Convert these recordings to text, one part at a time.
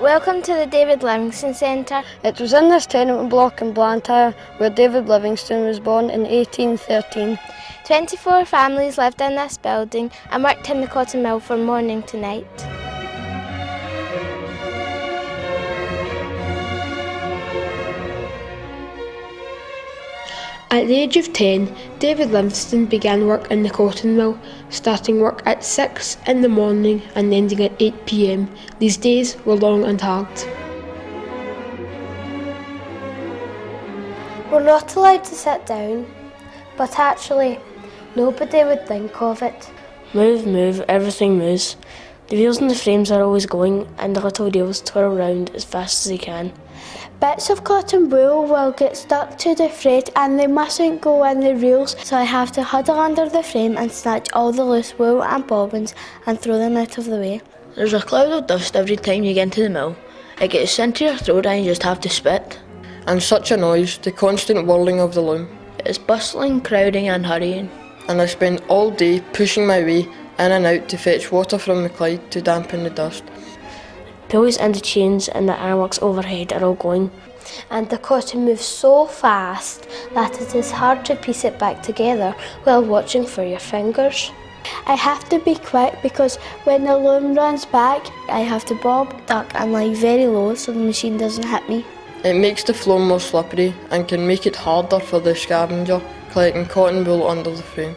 Welcome to the David Livingstone Centre. It was in this tenement block in Blantyre where David Livingstone was born in 1813. 24 families lived in this building and worked in the cotton mill from morning to night. At the age of 10, David Livingstone began work in the cotton mill, starting work at 6 in the morning and ending at 8 p.m. These days were long and hard. We're not allowed to sit down, but actually, nobody would think of it. Move, move, everything moves. The wheels in the frames are always going and the little wheels twirl round as fast as they can. Bits of cotton wool will get stuck to the freight and they mustn't go in the reels, so I have to huddle under the frame and snatch all the loose wool and bobbins and throw them out of the way. There's a cloud of dust every time you get into the mill. It gets into your throat and you just have to spit. And such a noise, the constant whirling of the loom. It's bustling, crowding and hurrying. And I spend all day pushing my way in and out to fetch water from the Clyde to dampen the dust. Pulleys and the chains and the ironworks overhead are all going. And the cotton moves so fast that it is hard to piece it back together while watching for your fingers. I have to be quick because when the loom runs back, I have to bob, duck and lie very low so the machine doesn't hit me. It makes the floor more slippery and can make it harder for the scavenger collecting cotton wool under the frame.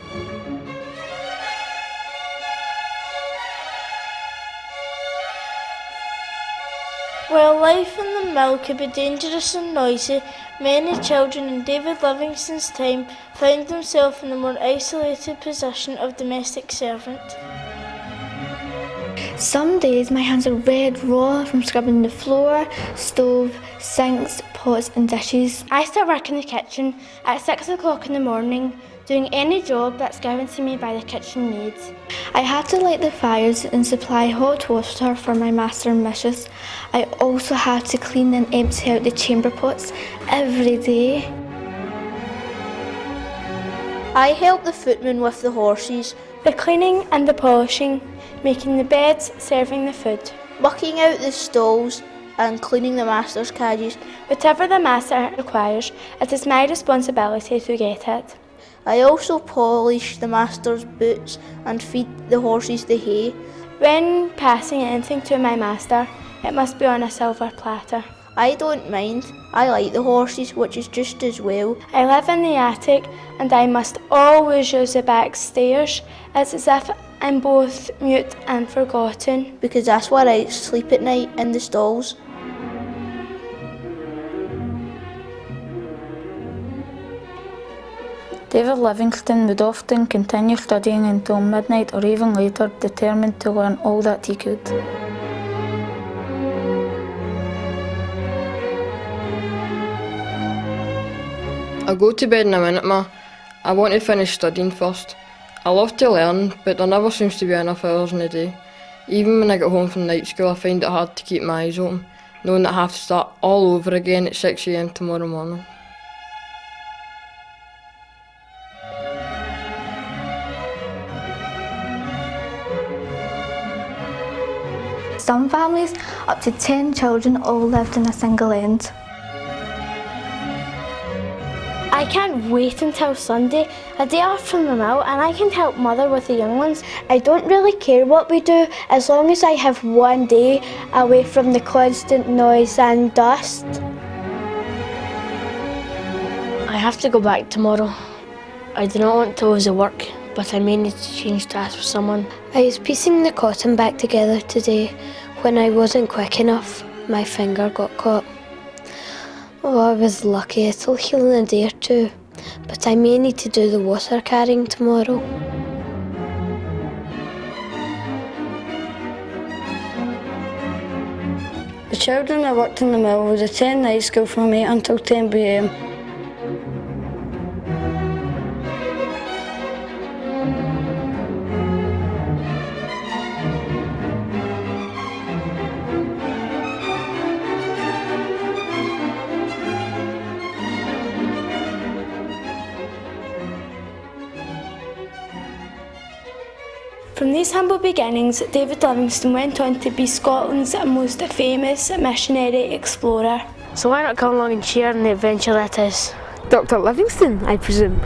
While life in the mill could be dangerous and noisy, many children in David Livingstone's time found themselves in the more isolated position of domestic servant. Some days my hands are red raw from scrubbing the floor, stove, sinks, pots and dishes. I start work in the kitchen at 6 o'clock in the morning, doing any job that's given to me by the kitchen maids. I had to light the fires and supply hot water for my master and mistress. I also had to clean and empty out the chamber pots every day. I helped the footmen with the horses, The cleaning and the polishing, making the beds, serving the food. mucking out the stalls and cleaning the master's cages. Whatever the master requires, it is my responsibility to get it. I also polish the master's boots and feed the horses the hay. When passing anything to my master, it must be on a silver platter. I don't mind. I like the horses, which is just as well. I live in the attic and I must always use the back stairs. It's as if I'm both mute and forgotten. Because that's where I sleep at night, in the stalls. David Livingstone would often continue studying until midnight or even later, determined to learn all that he could. I'll go to bed in a minute, Ma. I want to finish studying first. I love to learn, but there never seems to be enough hours in the day. Even when I get home from night school, I find it hard to keep my eyes open, knowing that I have to start all over again at 6 a.m. tomorrow morning. Some families, up to 10 children, all lived in a single end. I can't wait until Sunday, a day off from the mill, and I can help Mother with the young ones. I don't really care what we do as long as I have one day away from the constant noise and dust. I have to go back tomorrow. I do not want to lose the work, but I may need to change tasks with someone. I was piecing the cotton back together today. When I wasn't quick enough, my finger got caught. Oh, I was lucky, it'll heal in a day or two, but I may need to do the water carrying tomorrow. The children that worked in the mill would attend night school from 8 until 10 p.m. From these humble beginnings, David Livingstone went on to be Scotland's most famous missionary explorer. So why not come along and share in the adventure that is? Dr. Livingstone, I presume.